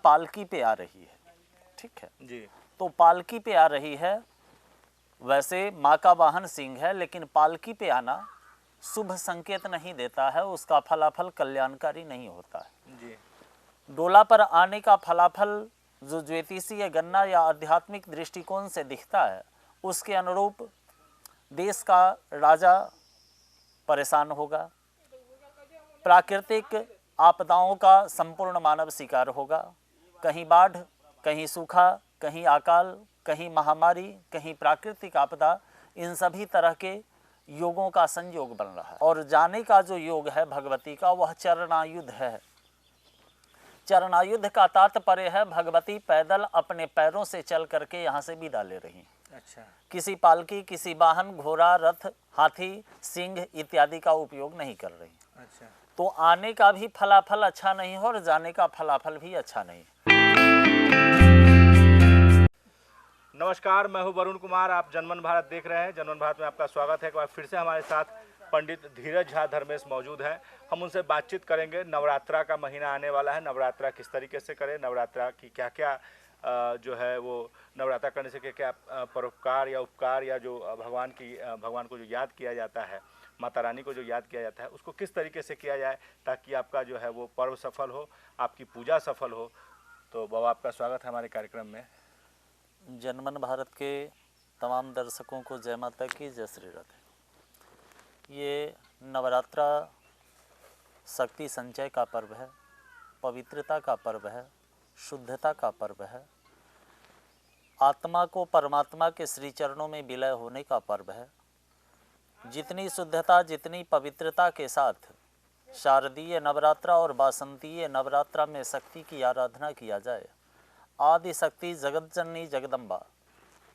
पालकी पे आ रही है, ठीक है जी। तो पालकी पे आ रही है। वैसे माँ का वाहन सिंह है, लेकिन पालकी पे आना शुभ संकेत नहीं देता है, उसका फलाफल कल्याणकारी नहीं होता है। जी। डोला पर आने का फलाफल जो ज्योतिषीय गणना या आध्यात्मिक दृष्टिकोण से दिखता है, उसके अनुरूप देश का राजा परेशान होगा, प्राकृतिक आपदाओं का संपूर्ण मानव शिकार होगा। कहीं बाढ़, कहीं सूखा, कहीं अकाल, कहीं महामारी, कहीं प्राकृतिक आपदा, इन सभी तरह के योगों का संयोग बन रहा है। और जाने का जो योग है भगवती का, वह चरणायुध है। चरणायुध का तात्पर्य है भगवती पैदल अपने पैरों से चल करके यहाँ से विदा ले रही हैं। अच्छा। किसी पालकी, किसी वाहन, घोड़ा, रथ, हाथी, सिंह इत्यादि का उपयोग नहीं कर रही। अच्छा। तो आने का भी फलाफल अच्छा नहीं है और जाने का फलाफल भी अच्छा नहीं है। नमस्कार, मैं हूं वरुण कुमार। आप जनमन भारत देख रहे हैं। जनमन भारत में आपका स्वागत है। एक बार फिर से हमारे साथ पंडित धीरज झा धर्मेश मौजूद हैं। हम उनसे बातचीत करेंगे। नवरात्रा का महीना आने वाला है, नवरात्रा किस तरीके से करें, नवरात्रा की क्या क्या जो है वो नवरात्रा करने से क्या क्या परोपकार या उपकार या जो भगवान को जो याद किया जाता है, माता रानी को जो याद किया जाता है, उसको किस तरीके से किया जाए ताकि आपका जो है वो पर्व सफल हो, आपकी पूजा सफल हो। तो बाबा, आपका स्वागत है हमारे कार्यक्रम में। जनमन भारत के तमाम दर्शकों को जय माता की, जय श्री राधे। ये नवरात्रा शक्ति संचय का पर्व है, पवित्रता का पर्व है, शुद्धता का पर्व है, आत्मा को परमात्मा के श्री चरणों में विलय होने का पर्व है। जितनी शुद्धता, जितनी पवित्रता के साथ शारदीय नवरात्रा और बासंतीय नवरात्रा में शक्ति की आराधना किया जाए, आदि शक्ति जगतजननी जगदम्बा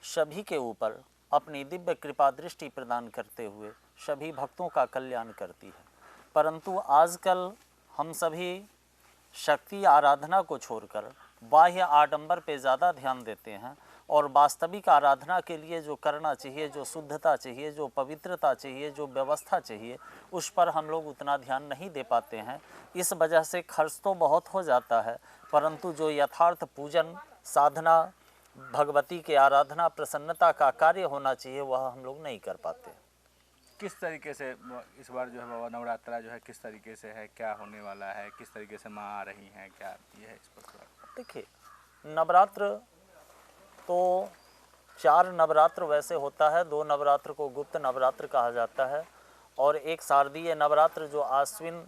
सभी के ऊपर अपनी दिव्य कृपा दृष्टि प्रदान करते हुए सभी भक्तों का कल्याण करती है। परंतु आजकल हम सभी शक्ति आराधना को छोड़कर बाह्य आडंबर पे ज़्यादा ध्यान देते हैं और वास्तविक आराधना के लिए जो करना चाहिए, जो शुद्धता चाहिए, जो पवित्रता चाहिए, जो व्यवस्था चाहिए, उस पर हम लोग उतना ध्यान नहीं दे पाते हैं। इस वजह से खर्च तो बहुत हो जाता है, परंतु जो यथार्थ पूजन, साधना, भगवती के आराधना, प्रसन्नता का कार्य होना चाहिए, वह हम लोग नहीं कर पाते। किस तरीके से इस बार जो है बाबा नवरात्रा जो है किस तरीके से है, क्या होने वाला है, किस तरीके से माँ आ रही हैं, क्या ये है इस पर? देखिए, नवरात्र तो 4 नवरात्र वैसे होता है। 2 नवरात्र को गुप्त नवरात्र कहा जाता है और एक शारदीय नवरात्र जो आश्विन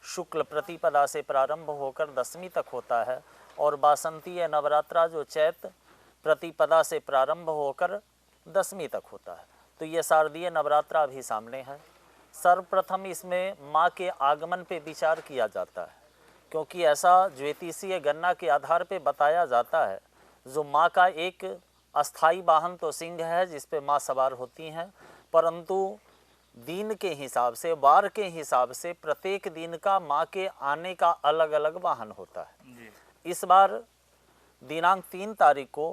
शुक्ल प्रतिपदा से प्रारंभ होकर दशमी तक होता है, और बासंतीय नवरात्रा जो चैत प्रतिपदा से प्रारंभ होकर दशमी तक होता है। तो ये शारदीय नवरात्रा अभी सामने है। सर्वप्रथम इसमें माँ के आगमन पे विचार किया जाता है, क्योंकि ऐसा ज्योतिषीय गणना के आधार पे बताया जाता है जो माँ का एक अस्थाई वाहन तो सिंह है जिस पे माँ सवार होती हैं, परंतु दिन के हिसाब से, वार के हिसाब से प्रत्येक दिन का माँ के आने का अलग अलग वाहन होता है जी। इस बार दिनांक 3 तारीख को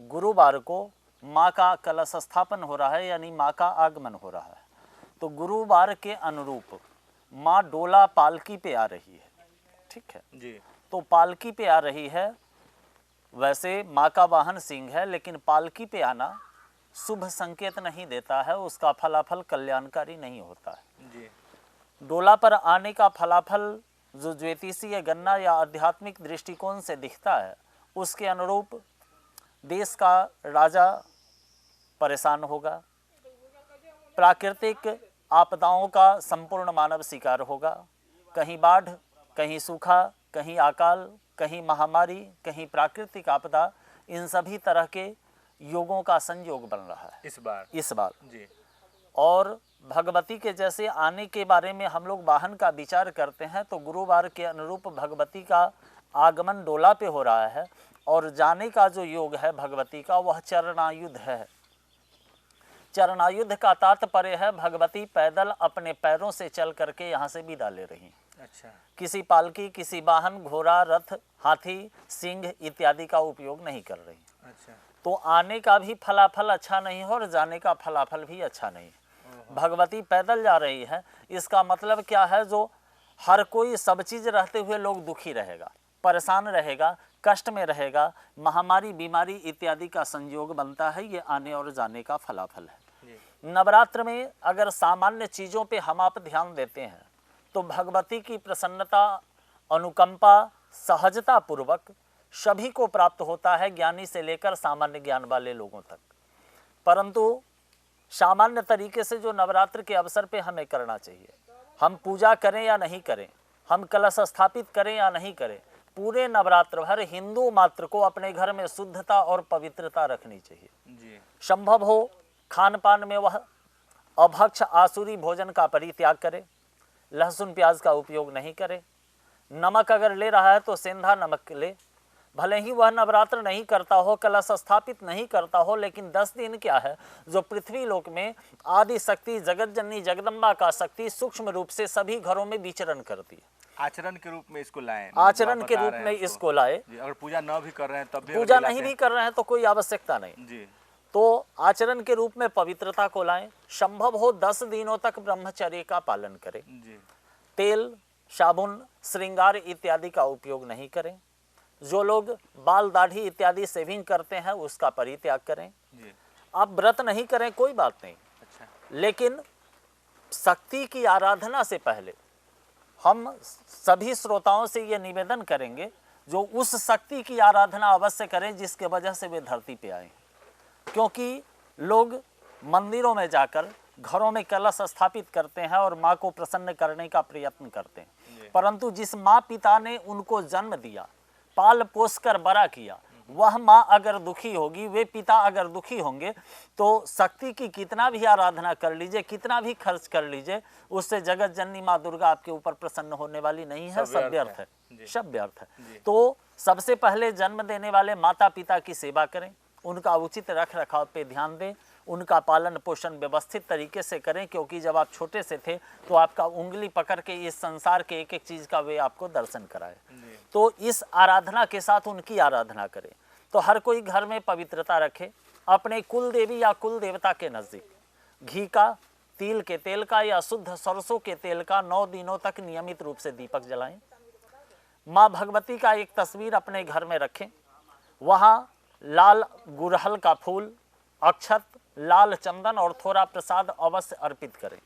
गुरुवार को माँ का कलश स्थापन हो रहा है, यानी माँ का आगमन हो रहा है। तो गुरुवार के अनुरूप माँ डोला पालकी पे आ रही है, ठीक है जी। तो पालकी पे आ रही है। वैसे माँ का वाहन सिंह है, लेकिन पालकी पे आना शुभ संकेत नहीं देता है, उसका फलाफल कल्याणकारी नहीं होता है। जी। डोला पर आने का फलाफल जो ज्योतिषीय गणना या आध्यात्मिक दृष्टिकोण से दिखता है, उसके अनुरूप देश का राजा परेशान होगा, प्राकृतिक आपदाओं का संपूर्ण मानव शिकार होगा। कहीं बाढ़, कहीं सूखा, कहीं अकाल, कहीं महामारी, कहीं प्राकृतिक आपदा, इन सभी तरह के योगों का संयोग बन रहा है इस बार जी। और भगवती के जैसे आने के बारे में हम लोग वाहन का विचार करते हैं तो गुरुवार के अनुरूप भगवती का आगमन डोला पे हो रहा है और जाने का जो योग है भगवती का, वह चरणायुध है। चरणायुध का तात्पर्य है भगवती पैदल अपने पैरों से चल करके यहाँ से विदा ले रही हैं। अच्छा। किसी पालकी, किसी वाहन, घोड़ा, रथ, हाथी, सिंह इत्यादि का उपयोग नहीं कर रही। अच्छा। तो आने का भी फलाफल अच्छा नहीं है और जाने का फलाफल भी अच्छा नहीं है। भगवती पैदल जा रही है, इसका मतलब क्या है, जो हर कोई सब चीज़ रहते हुए लोग दुखी रहेगा, परेशान रहेगा, कष्ट में रहेगा, महामारी बीमारी इत्यादि का संयोग बनता है, ये आने और जाने का फलाफल है। नवरात्र में अगर सामान्य चीज़ों पे हम आप ध्यान देते हैं तो भगवती की प्रसन्नता, अनुकंपा, सहजता पूर्वक सभी को प्राप्त होता है, ज्ञानी से लेकर सामान्य ज्ञान वाले लोगों तक। परंतु सामान्य तरीके से जो नवरात्र के अवसर पे हमें करना चाहिए, हम पूजा करें या नहीं करें, हम कलश स्थापित करें या नहीं करें, पूरे नवरात्र भर हिंदू मात्र को अपने घर में शुद्धता और पवित्रता रखनी चाहिए। संभव हो खान पान में वह अभक्ष आसुरी भोजन का परित्याग करे, लहसुन प्याज का उपयोग नहीं करे, नमक अगर ले रहा है तो सेंधा नमक ले। भले ही वह नवरात्र नहीं करता हो, कलश स्थापित नहीं करता हो, लेकिन 10 दिन क्या है जो पृथ्वी लोक में आदि शक्ति जगत जननी जगदम्बा का शक्ति सूक्ष्म रूप से सभी घरों में विचरण करती है। आचरण के रूप में इसको लाएं, आचरण के रूप में इसको लाए। अगर पूजा न भी कर रहे हैं तब भी, पूजा नहीं भी कर रहे हैं तो कोई आवश्यकता नहीं जी, तो आचरण के रूप में पवित्रता को लाएं। संभव हो 10 दिनों तक ब्रह्मचर्य का पालन करें। तेल, साबुन, श्रृंगार इत्यादि का उपयोग नहीं करें। जो लोग बाल दाढ़ी इत्यादि सेविंग करते हैं उसका परित्याग करें। आप व्रत नहीं करें कोई बात नहीं, अच्छा, लेकिन शक्ति की आराधना से पहले हम सभी श्रोताओं से ये निवेदन करेंगे जो उस शक्ति की आराधना अवश्य करें जिसके वजह से वे धरती पे आए। क्योंकि लोग मंदिरों में जाकर घरों में कलश स्थापित करते हैं और माँ को प्रसन्न करने का प्रयत्न करते हैं, परंतु जिस माँ पिता ने उनको जन्म दिया, पाल पोस कर बड़ा किया, वह माँ अगर दुखी होगी, वे पिता अगर दुखी होंगे, तो शक्ति की कितना भी आराधना कर लीजिए, कितना भी खर्च कर लीजिए, उससे जगत जननी माँ दुर्गा आपके ऊपर प्रसन्न होने वाली नहीं है। सब व्यर्थ है, सब व्यर्थ है। तो सबसे पहले जन्म देने वाले माता पिता की सेवा करें, उनका उचित रख रखाव पे ध्यान दें, उनका पालन पोषण व्यवस्थित तरीके से करें, क्योंकि जब आप छोटे से थे तो आपका उंगली पकड़ के इस संसार के एक एक चीज़ का वे आपको दर्शन कराए। तो इस आराधना के साथ उनकी आराधना करें। तो हर कोई घर में पवित्रता रखे, अपने कुल देवी या कुल देवता के नज़दीक घी का, तिल के तेल का या शुद्ध सरसों के तेल का 9 दिनों तक नियमित रूप से दीपक जलाएं। माँ भगवती का एक तस्वीर अपने घर में रखें, वहाँ लाल गुड़हल का फूल, अक्षत, लाल चंदन और थोड़ा प्रसाद अवश्य अर्पित करें।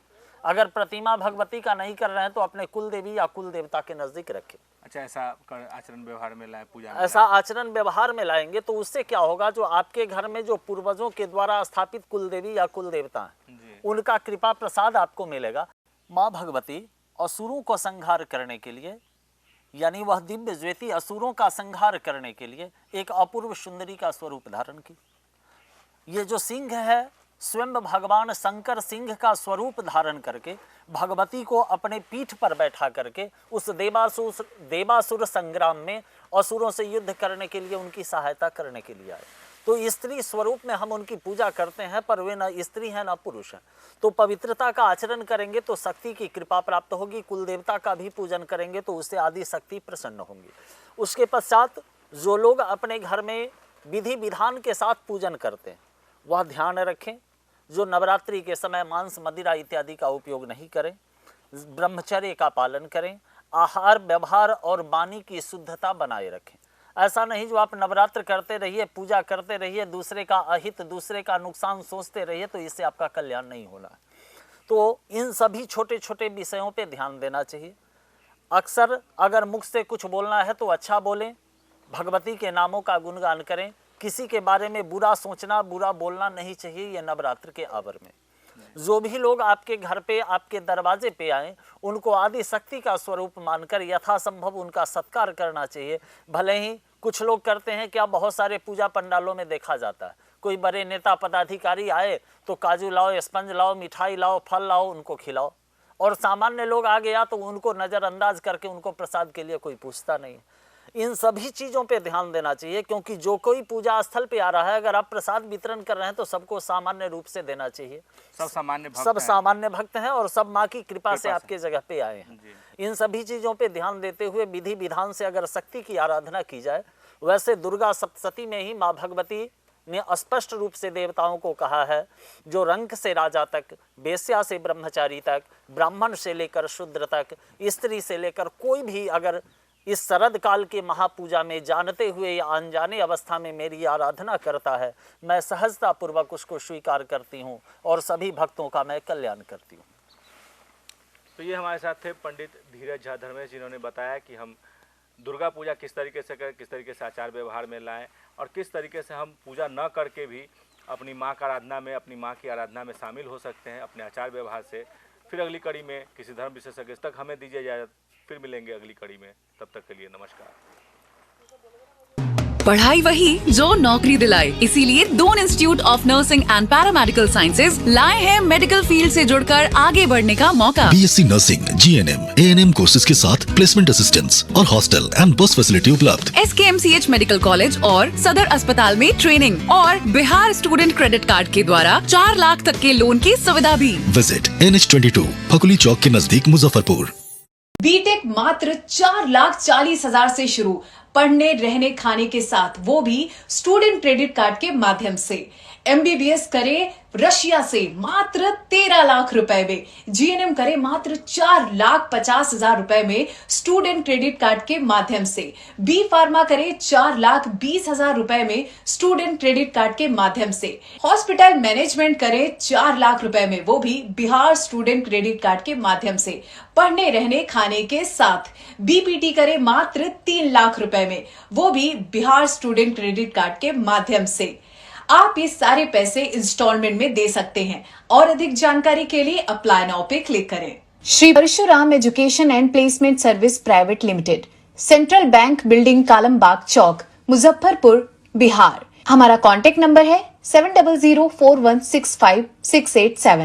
अगर प्रतिमा भगवती का नहीं कर रहे हैं तो अपने कुल देवी या कुल देवता के नज़दीक रखें। अच्छा, ऐसा आचरण व्यवहार में लाएं, पूजा में ऐसा आचरण व्यवहार में लाएंगे तो उससे क्या होगा, जो आपके घर में जो पूर्वजों के द्वारा स्थापित कुल देवी या कुल देवता हैं उनका कृपा प्रसाद आपको मिलेगा। माँ भगवती असुरों को संहार करने के लिए, यानी वह दिव्य ज्योति असुरों का संहार करने के लिए एक अपूर्व सुंदरी का स्वरूप धारण की। ये जो सिंह है स्वयं भगवान शंकर सिंह का स्वरूप धारण करके भगवती को अपने पीठ पर बैठा करके उस देवासुर संग्राम में असुरों से युद्ध करने के लिए उनकी सहायता करने के लिए आए। तो स्त्री स्वरूप में हम उनकी पूजा करते हैं, पर वे न स्त्री हैं न पुरुष हैं। तो पवित्रता का आचरण करेंगे तो शक्ति की कृपा प्राप्त होगी, कुल देवता का भी पूजन करेंगे तो उससे आदि शक्ति प्रसन्न होंगी। उसके पश्चात जो लोग अपने घर में विधि विधान के साथ पूजन करते हैं वह ध्यान रखें, जो नवरात्रि के समय मांस मदिरा इत्यादि का उपयोग नहीं करें, ब्रह्मचर्य का पालन करें, आहार व्यवहार और वाणी की शुद्धता बनाए रखें। ऐसा नहीं जो आप नवरात्र करते रहिए, पूजा करते रहिए, दूसरे का अहित, दूसरे का नुकसान सोचते रहिए, तो इससे आपका कल्याण नहीं होना है। तो इन सभी छोटे छोटे विषयों पे ध्यान देना चाहिए। अक्सर अगर मुख से कुछ बोलना है तो अच्छा बोलें, भगवती के नामों का गुणगान करें, किसी के बारे में बुरा सोचना, बुरा बोलना नहीं चाहिए। ये नवरात्र के आवर में जो भी लोग आपके घर पे, आपके दरवाजे पे आए, उनको आदि शक्ति का स्वरूप मानकर यथासंभव उनका सत्कार करना चाहिए। भले ही कुछ लोग करते हैं, क्या बहुत सारे पूजा पंडालों में देखा जाता है, कोई बड़े नेता पदाधिकारी आए तो काजू लाओ, स्पंज लाओ, मिठाई लाओ, फल लाओ, उनको खिलाओ, और सामान्य लोग आ गया तो उनको नज़रअंदाज करके उनको प्रसाद के लिए कोई पूछता नहीं। इन सभी चीज़ों पे ध्यान देना चाहिए, क्योंकि जो कोई पूजा स्थल पे आ रहा है, अगर आप प्रसाद वितरण कर रहे हैं तो सबको सामान्य रूप से देना चाहिए। सब सामान्य भक्त हैं और सब माँ की कृपा से आपके जगह पे आए हैं। इन सभी चीज़ों पे ध्यान देते हुए विधि विधान से अगर शक्ति की आराधना की जाए, वैसे दुर्गा सप्तशती में ही माँ भगवती ने स्पष्ट रूप से देवताओं को कहा है, जो रंक से राजा तक, वेश्या से ब्रह्मचारी तक, ब्राह्मण से लेकर शूद्र तक, स्त्री से लेकर कोई भी अगर इस शरद काल के महापूजा में जानते हुए या अनजाने अवस्था में मेरी आराधना करता है, मैं सहजतापूर्वक उसको स्वीकार करती हूँ और सभी भक्तों का मैं कल्याण करती हूँ। तो ये हमारे साथ थे पंडित धीरज झा धर्मेश, जिन्होंने बताया कि हम दुर्गा पूजा किस तरीके से करें, किस तरीके से आचार व्यवहार में लाएं और किस तरीके से हम पूजा न करके भी अपनी माँ का आराधना में, अपनी माँ की आराधना में शामिल हो सकते हैं अपने आचार व्यवहार से। फिर अगली कड़ी में किसी धर्म विशेषज्ञ तक हमें दीजिए इजाज़त, फिर मिलेंगे अगली कड़ी में, तब तक के लिए नमस्कार। पढ़ाई वही जो नौकरी दिलाए, इसीलिए Doon institute of nursing and paramedical sciences लाए हैं मेडिकल फील्ड से जुड़कर आगे बढ़ने का मौका। BSc nursing, GNM, ANM courses के साथ प्लेसमेंट असिस्टेंस और हॉस्टल एंड बस फैसिलिटी उपलब्ध। SKMCH मेडिकल कॉलेज और सदर अस्पताल में ट्रेनिंग और बिहार स्टूडेंट क्रेडिट कार्ड के द्वारा 4 लाख तक के लोन की सुविधा भी। विजिट NH22 फकुली चौक के नजदीक मुजफ्फरपुर। बीटेक मात्र 4,40,000 से शुरू, पढ़ने रहने खाने के साथ, वो भी स्टूडेंट क्रेडिट कार्ड के माध्यम से। MBBS करे रशिया से मात्र 13 लाख रुपए में, GNM करे मात्र 4,50,000 रुपए में स्टूडेंट क्रेडिट कार्ड के माध्यम से, B फार्मा करे 4,20,000 रुपए में स्टूडेंट क्रेडिट कार्ड के माध्यम से, हॉस्पिटल मैनेजमेंट करे 4 लाख रुपए में, वो भी बिहार स्टूडेंट क्रेडिट कार्ड के माध्यम से, पढ़ने रहने खाने के साथ। BPT करे मात्र 3 लाख रुपए में, वो भी बिहार स्टूडेंट क्रेडिट कार्ड के माध्यम से। आप ये सारे पैसे इंस्टॉलमेंट में दे सकते हैं और अधिक जानकारी के लिए अप्लाई नाउ पे क्लिक करें। Shri Parshuram education and placement service private limited, central bank building, Kalambagh Chowk, Muzaffarpur, Bihar. हमारा कॉन्टेक्ट नंबर है 7004165687।